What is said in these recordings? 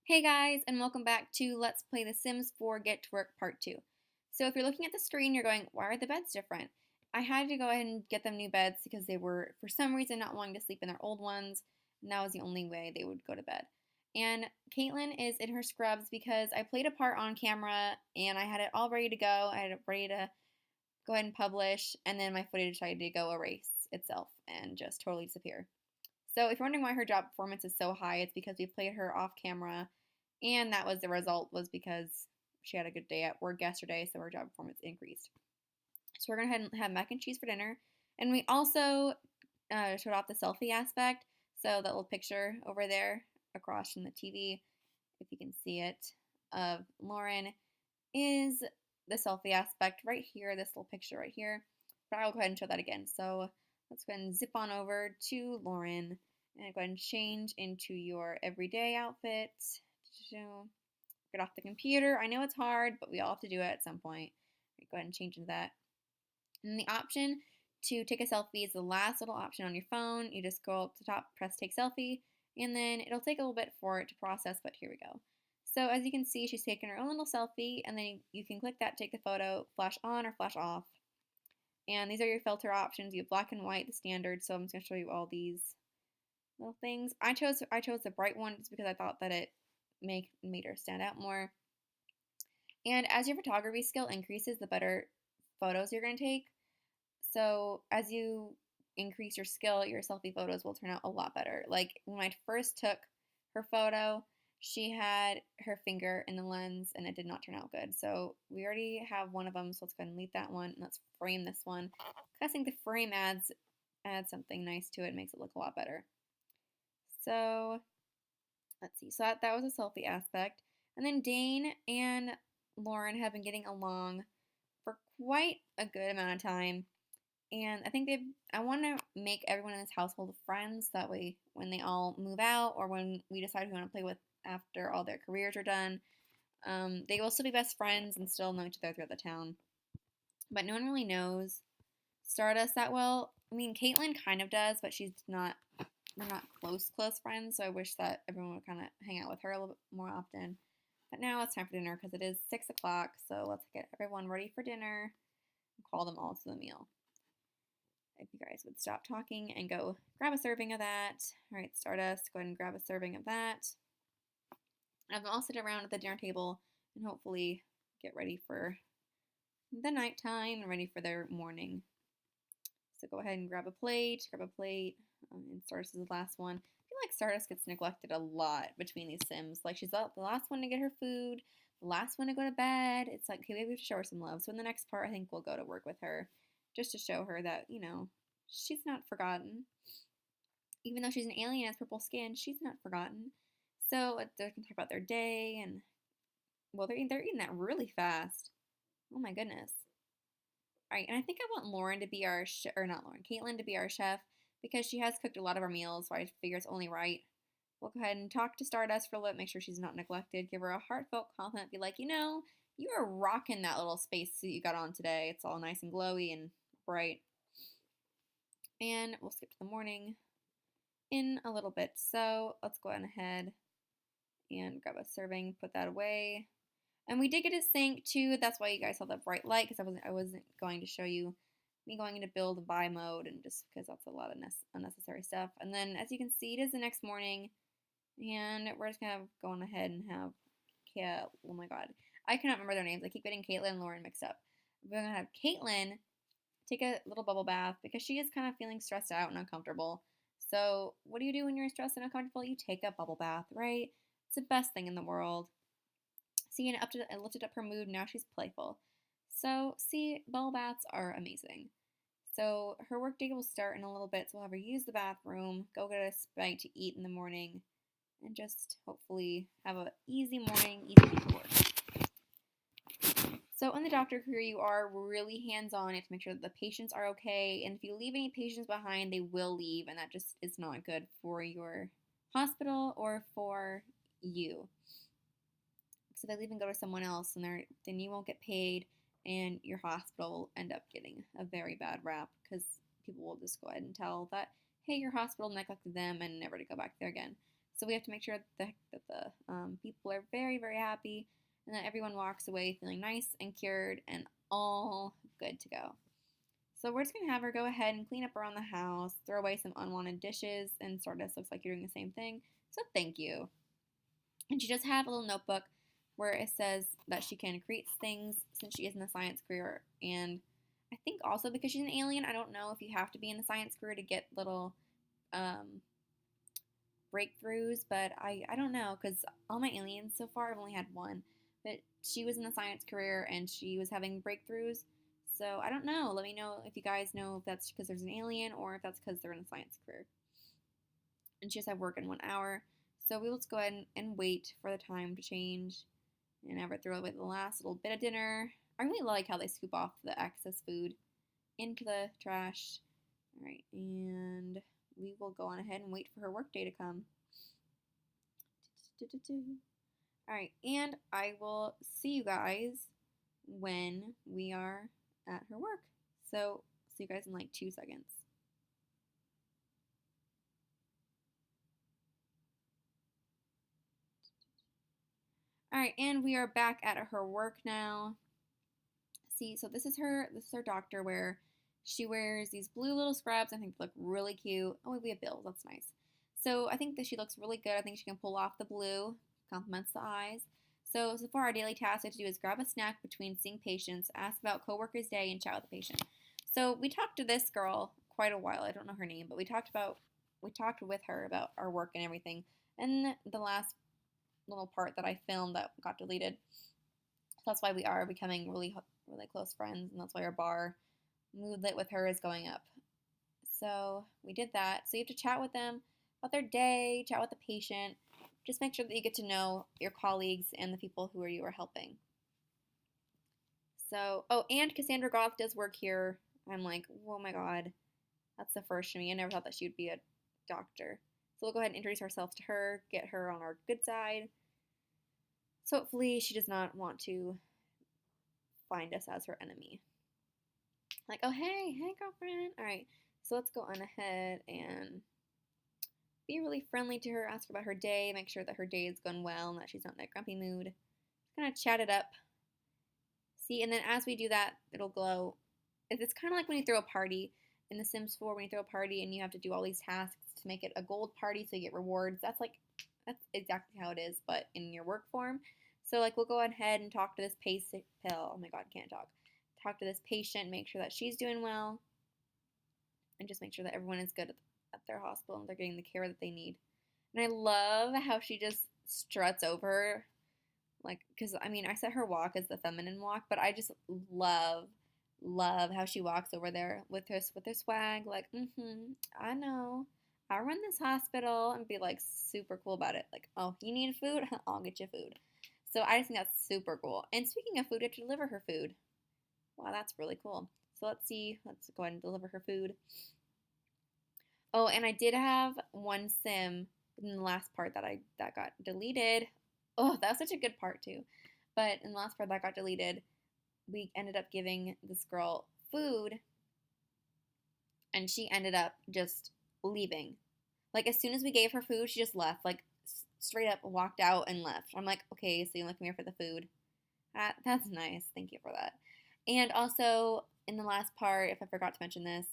Hey guys, and welcome back to Let's Play The Sims 4 Get to Work Part 2. So if you're looking at the screen, you're going, why are the beds different? I had to go ahead and get them new beds because they were, for some reason, not wanting to sleep in their old ones, and that was the only way they would go to bed. And Katlyn is in her scrubs because I played a part on camera, and I had it all ready to go. I had it ready to go ahead and publish, and then my footage decided to go erase itself and just totally disappear. So if you're wondering why her job performance is so high, it's because we played her off camera, and that was the result was because she had a good day at work yesterday, so her job performance increased. So we're gonna head and have mac and cheese for dinner, and we also showed off the selfie aspect. So that little picture over there across from the TV, if you can see it, of Lauren is the selfie aspect right here. This little picture right here, but I'll go ahead and show that again. So let's go ahead and zip on over to Lauren and go ahead and change into your everyday outfit. Get off the computer. I know it's hard, but we all have to do it at some point. Go ahead and change into that. And the option to take a selfie is the last little option on your phone. You just go up to the top, press take selfie, and then it'll take a little bit for it to process, but here we go. So as you can see, she's taking her own little selfie, and then you can click that, take the photo, flash on or flash off. And these are your filter options. You have black and white, the standard, so I'm just going to show you all these little things. I chose the bright one just because I thought that it made her stand out more. And as your photography skill increases, the better photos you're going to take. So as you increase your skill, your selfie photos will turn out a lot better. Like when I first took her photo, she had her finger in the lens and it did not turn out good. So we already have one of them, so let's go ahead and delete that one. And let's frame this one. I think the frame adds something nice to it, makes it look a lot better. So let's see. So that was a selfie aspect. And then Dane and Lauren have been getting along for quite a good amount of time. And I think I want to make everyone in this household friends. That way, when they all move out or when we decide who we want to play with after all their careers are done, they will still be best friends and still know each other throughout the town. But no one really knows Stardust that well. I mean, Katlyn kind of does, but we're not close friends. So I wish that everyone would kind of hang out with her a little bit more often. But now it's time for dinner because it is 6 o'clock. So let's get everyone ready for dinner and call them all to the meal. If you guys would stop talking and go grab a serving of that. All right, Stardust, go ahead and grab a serving of that. And I'll sit around at the dinner table and hopefully get ready for the nighttime and ready for their morning. So go ahead and grab a plate, and Stardust is the last one. I feel like Stardust gets neglected a lot between these Sims. Like she's the last one to get her food, the last one to go to bed. It's like, okay, maybe we have to show her some love. So in the next part, I think we'll go to work with her just to show her that, she's not forgotten. Even though she's an alien and has purple skin, she's not forgotten. So they can talk about their day and, well, they're eating that really fast. Oh my goodness. All right, and I think I want Lauren to be our, or not Lauren, Katlyn to be our chef because she has cooked a lot of our meals, so I figure it's only right. We'll go ahead and talk to Stardust for a little bit, make sure she's not neglected, give her a heartfelt compliment, be like, you are rocking that little space suit you got on today. It's all nice and glowy and bright. And we'll skip to the morning in a little bit. So let's go ahead and grab a serving, put that away. And we did get a sink too. That's why you guys saw that bright light because I wasn't going to show you me going into build buy mode and just because that's a lot of unnecessary stuff. And then as you can see, it is the next morning and we're just gonna go on ahead and have oh my god, I cannot remember their names. I keep getting Katlyn and Lauren mixed up. We're gonna have Katlyn take a little bubble bath because she is kind of feeling stressed out and uncomfortable. So what do you do when you're stressed and uncomfortable? You take a bubble bath, right? It's the best thing in the world. See, and it lifted up her mood. Now she's playful. So, see, bubble baths are amazing. So her workday will start in a little bit. So we'll have her use the bathroom, go get a bite to eat in the morning, and just hopefully have an easy morning, easy week of work. So in the doctor career, you are really hands-on. You have to make sure that the patients are okay. And if you leave any patients behind, they will leave. And that just is not good for your hospital or for you. So they leave and go to someone else, and then you won't get paid. And your hospital will end up getting a very bad rap because people will just go ahead and tell that, hey, your hospital neglected them and never to go back there again. So we have to make sure that the people are very, very happy and that everyone walks away feeling nice and cured and all good to go. So we're just going to have her go ahead and clean up around the house, throw away some unwanted dishes, and sort of looks like you're doing the same thing. So thank you. And she does have a little notebook where it says that she can create things since she is in the science career. And I think also because she's an alien, I don't know if you have to be in the science career to get little breakthroughs, but I don't know because all my aliens so far I've only had one. But she was in the science career and she was having breakthroughs. So I don't know. Let me know if you guys know if that's because there's an alien or if that's because they're in a science career. And she just have work in 1 hour. So we will just go ahead and wait for the time to change and have her throw away the last little bit of dinner. I really like how they scoop off the excess food into the trash. All right, and we will go on ahead and wait for her work day to come. All right, and I will see you guys when we are at her work. So, see you guys in like 2 seconds. All right, and we are back at her work now. See, so this is her doctor wear. She wears these blue little scrubs. I think they look really cute. Oh, we have bills. That's nice. So I think that she looks really good. I think she can pull off the blue. Compliments the eyes. So far our daily task we have to do is grab a snack between seeing patients, ask about coworkers' day, and chat with the patient. So we talked to this girl quite a while. I don't know her name, but we talked with her about our work and everything. And the last little part that I filmed that got deleted. So that's why we are becoming really close friends, and that's why our bar moodlet with her is going up. So we did that. So you have to chat with them about their day, chat with the patient. Just make sure that you get to know your colleagues and the people who you are helping. So, oh, and Cassandra Goth does work here. I'm like, oh my god, that's the first for me. I never thought that she would be a doctor. So we'll go ahead and introduce ourselves to her, get her on our good side. So hopefully she does not want to find us as her enemy. Like, oh, hey, girlfriend. All right, so let's go on ahead and be really friendly to her, ask her about her day, make sure that her day is going well and that she's not in a grumpy mood. Just kind of chat it up. See, and then as we do that, it'll glow. It's kind of like when you throw a party in The Sims 4, when you throw a party and you have to do all these tasks to make it a gold party so you get rewards. That's exactly how it is, but in your work form. So like we'll go ahead and talk to this patient. Oh my god, can't talk. Talk to this patient, make sure that she's doing well, and just make sure that everyone is good at their hospital and they're getting the care that they need. And I love how she just struts over, like, because I mean I set her walk as the feminine walk, but I just love how she walks over there with her swag, like, I know, I run this hospital, and be like super cool about it. Like, oh, you need food? I'll get you food. So I just think that's super cool. And speaking of food, you have to deliver her food. Wow, that's really cool. So let's go ahead and deliver her food. Oh, and I did have one sim in the last part that got deleted. Oh, that was such a good part too. But in the last part that got deleted, we ended up giving this girl food, and she ended up just leaving. Like, as soon as we gave her food, she just left. Like, straight up walked out and left. I'm like, okay, so you only come here for the food. That's nice. Thank you for that. And also, in the last part, if I forgot to mention this,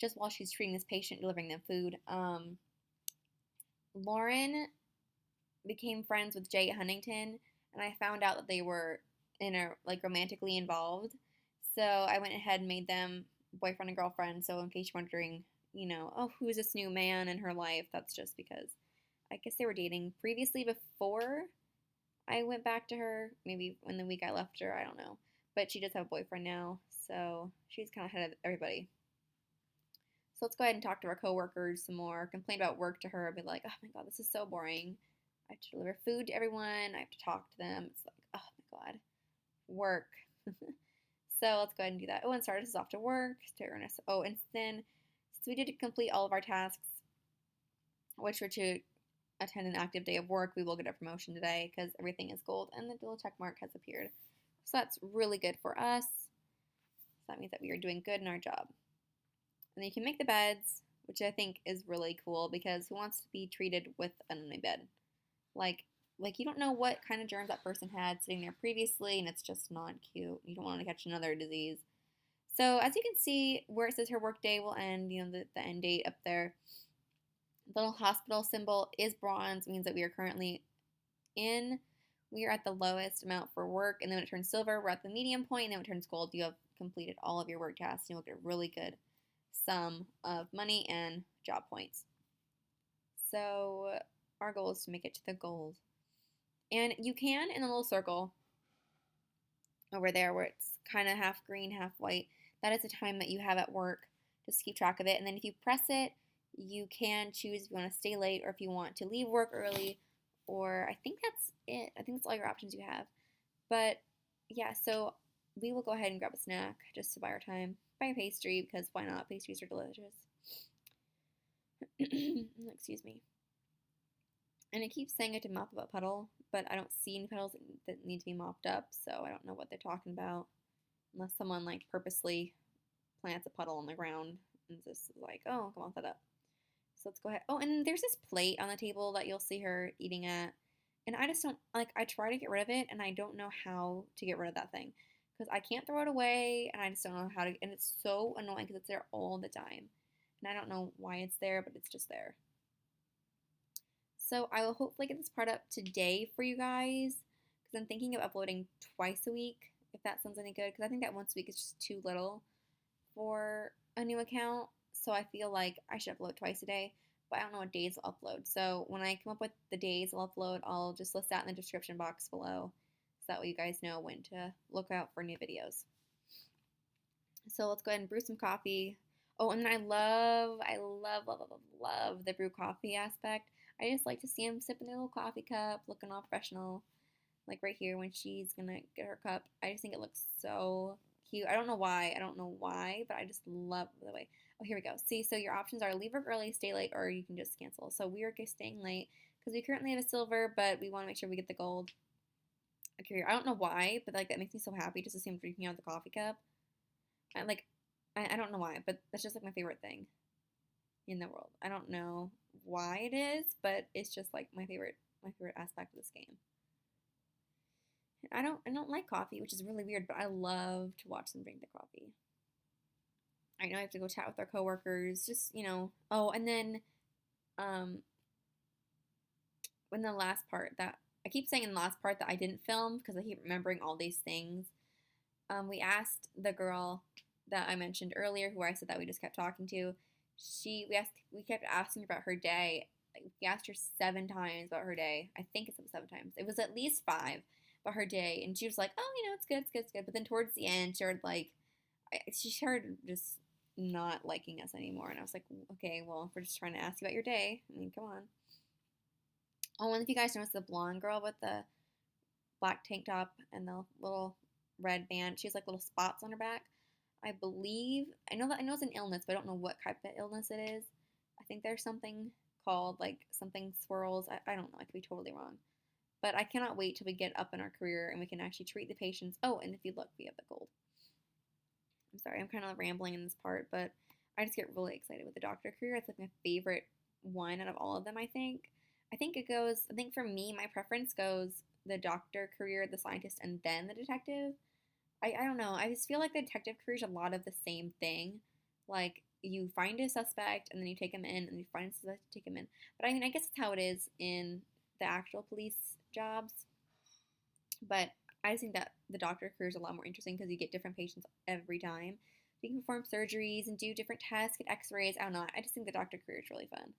just while she's treating this patient, delivering them food, Lauren became friends with Jay Huntington, and I found out that they were romantically involved. So I went ahead and made them boyfriend and girlfriend. So in case you're wondering, oh, who's this new man in her life? That's just because I guess they were dating previously before I went back to her. Maybe in the week I left her, I don't know. But she does have a boyfriend now, so she's kind of ahead of everybody. So let's go ahead and talk to our coworkers some more. Complain about work to her. I'd be like, oh my god, this is so boring. I have to deliver food to everyone. I have to talk to them. It's like, oh my god, work. So let's go ahead and do that. Oh, and Sardis is off to work. Oh, and then since we did complete all of our tasks, which were to attend an active day of work, we will get a promotion today because everything is gold and the little check mark has appeared. So that's really good for us. So that means that we are doing good in our job. And then you can make the beds, which I think is really cool because who wants to be treated with an unmade bed? Like, like you don't know what kind of germs that person had sitting there previously, and it's just not cute. You don't want to catch another disease. So as you can see, where it says her workday will end, the end date up there, the little hospital symbol is bronze, means that we are currently in. We are at the lowest amount for work, and then when it turns silver, we're at the medium point, and then when it turns gold, you have completed all of your work tasks, and you'll get a really good sum of money and job points. So our goal is to make it to the gold. And you can, in the little circle over there where it's kind of half green, half white, that is the time that you have at work. Just keep track of it. And then if you press it, you can choose if you want to stay late or if you want to leave work early, or I think that's it. I think that's all your options you have. But yeah, so we will go ahead and grab a snack just to buy our time. Buy a pastry because why not? Pastries are delicious. Excuse me. And it keeps saying I to mop up a puddle, but I don't see any puddles that need to be mopped up, so I don't know what they're talking about. Unless someone like purposely plants a puddle on the ground and just like, oh, come on, that up. So let's go ahead. Oh, and there's this plate on the table that you'll see her eating at. And I just don't, like, I try to get rid of it, and I don't know how to get rid of that thing. Because I can't throw it away, and I just don't know how to, and it's so annoying because it's there all the time. And I don't know why it's there, but it's just there. So I will hopefully get this part up today for you guys, because I'm thinking of uploading twice a week, if that sounds any good, because I think that once a week is just too little for a new account. So I feel like I should upload twice a day, but I don't know what days I'll upload. So when I come up with the days I'll upload, I'll just list that in the description box below, so that way you guys know when to look out for new videos. So let's go ahead and brew some coffee. Oh, and then I love the brew coffee aspect. I just like to see them sipping their little coffee cup, looking all professional. Like right here when she's gonna get her cup. I just think it looks so cute. I don't know why, but I just love the way. Oh, here we go. See, so your options are leave work early, stay late, or you can just cancel. So we are staying late because we currently have a silver, but we want to make sure we get the gold. Okay, I don't know why, but like that makes me so happy just to see him drinking out of the coffee cup. I don't know why, but that's just like my favorite thing in the world. I don't know why it is, but it's just like my favorite aspect of this game. I don't like coffee, which is really weird, but I love to watch them drink the coffee. I know I have to go chat with our coworkers, just, Oh, and then when the last part that I keep saying in the last part that I didn't film because I keep remembering all these things. We asked the girl that I mentioned earlier, who I said that we just kept talking to. We kept asking about her day. We asked her 7 times about her day. I think it's 7 times. It was at least 5 about her day, and she was like, "Oh, it's good, it's good, it's good." But then towards the end, she started just not liking us anymore, and I was like, "Okay, well, we're just trying to ask you about your day. I mean, come on." Oh, and if you guys noticed the blonde girl with the black tank top and the little red band, she has like little spots on her back. I know it's an illness, but I don't know what type of illness it is. I think there's something called like something swirls. I don't know. I could be totally wrong. But I cannot wait till we get up in our career and we can actually treat the patients. Oh, and if you look, we have the gold. I'm sorry, I'm kind of rambling in this part, but I just get really excited with the doctor career. It's like my favorite one out of all of them, I think. I think for me, my preference goes the doctor career, the scientist, and then the detective. I don't know. I just feel like the detective career is a lot of the same thing. Like, you find a suspect, and then you take him in, and you find a suspect, take him in. But I mean, I guess that's how it is in the actual police jobs. But I just think that the doctor career is a lot more interesting because you get different patients every time. You can perform surgeries and do different tests, get x-rays. I don't know. I just think the doctor career is really fun.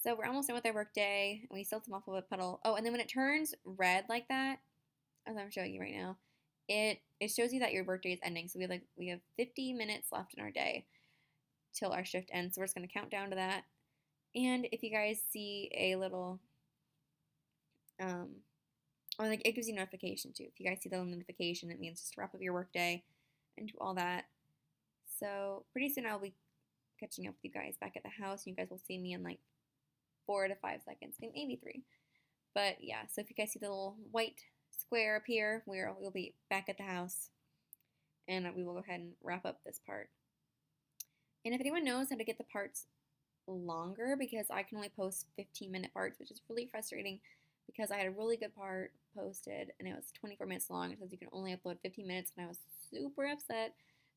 So we're almost done with our work day, and we still have some off of a puddle. Oh, and then when it turns red like that, as I'm showing you right now, it shows you that your workday is ending. So we have 50 minutes left in our day till our shift ends. So we're just gonna count down to that. And if you guys see a little, it gives you notification too. If you guys see the notification, it means just to wrap up your workday and do all that. So pretty soon I'll be catching up with you guys back at the house. And you guys will see me in like 4 to 5 seconds, maybe 3. But yeah, so if you guys see the little white square up here, we'll be back at the house, and we will go ahead and wrap up this part. And if anyone knows how to get the parts longer because I can only post 15-minute parts, which is really frustrating because I had a really good part posted and it was 24 minutes long. It says you can only upload 15 minutes, and I was super upset.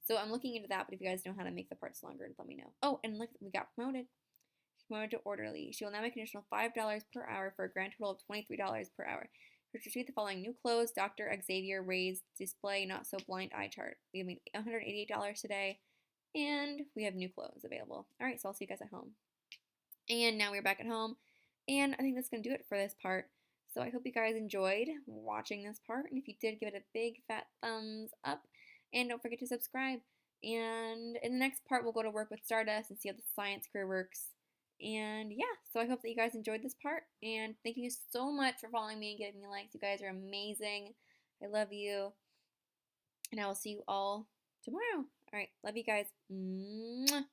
So I'm looking into that, but if you guys know how to make the parts longer, let me know. Oh, and look, we got promoted. Promoted to orderly. She will now make an additional $5 per hour for a grand total of $23 per hour. Receive the following new clothes: Dr. Xavier raised display, not so blind eye chart. We have made $188 today, and we have new clothes available. All right, so I'll see you guys at home. And now we're back at home, and I think that's going to do it for this part. So I hope you guys enjoyed watching this part, and if you did, give it a big fat thumbs up, and don't forget to subscribe. And in the next part, we'll go to work with Stardust and see how the science career works. And yeah, so I hope that you guys enjoyed this part, and thank you so much for following me and giving me likes. You guys are amazing. I love you, and I will see you all tomorrow. All right, love you guys. Mwah.